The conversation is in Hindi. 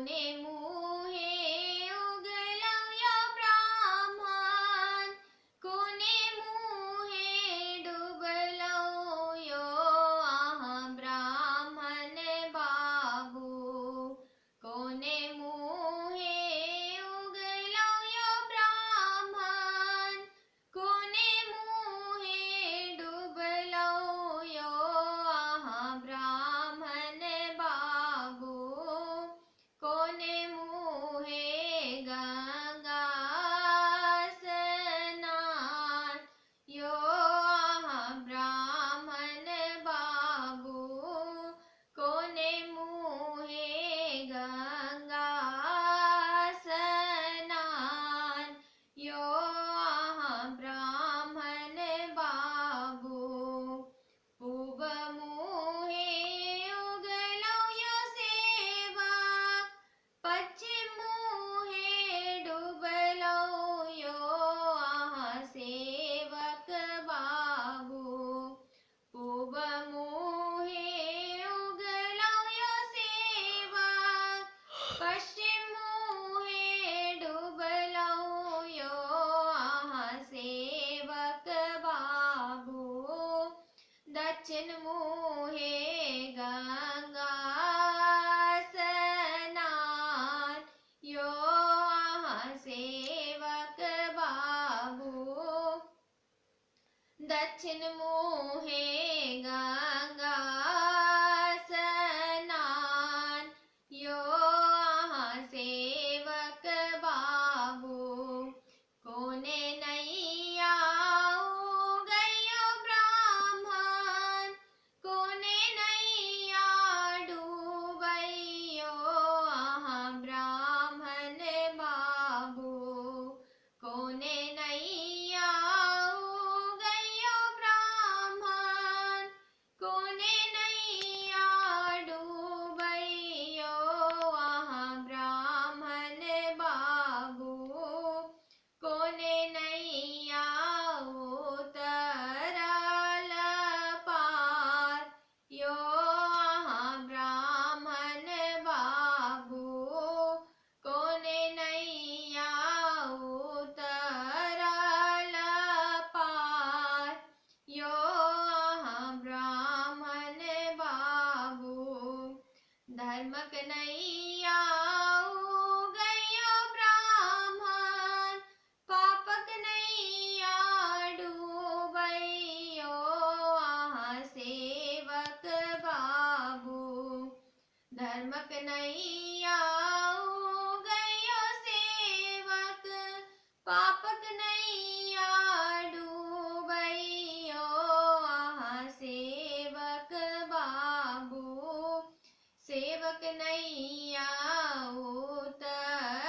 कोने मुहे उगलयो ब्राह्मण, कोने मुहे डुबलयो ब्राह्मण बाबू, कोने मुहे उगलयो ब्राह्मण, कोने मुहे डुबलयो ब्राह्मण बाबू, कोने मुहे गंगा स्नान यो ब्राह्मण बाबू, कोने मुहे गंगा स्नान यो ब्राह्मण बाबू, पूब मुहे उगलयो सेवक, पश्चिम मुहे डुबलयो सेवक बाबू, पूब मुहे उगलयो सेवक, पश्चिम मुहे डुबलयो सेवक बाबू, दक्षिण मुहे गंगा स्नान यो सेवक बाबू, दक्षिण मुहे गंगा स्नान यो सेवक बाबू, कोने नैया उगलयो ब्राह्मण, कोने नैया डूबलयो ब्राह्मण बाबू, कोने नैया उगलयो ब्राह्मण, कोने नैया डूबलयो ब्राह्मण बाबू, कोने नैया उतरल पार यो ब्राह्मण बाबू, कोने नैया उतरल पार यो ब्राह्मण बाबू, धर्मक नैया उगलयो ब्राह्मण, पापक नैया डूबलयो सेवक बाबू, धर्मक नैया उगलयो सेवक, पापक नैया डूबलयो सेवक बाबू, सेवक नैया उतर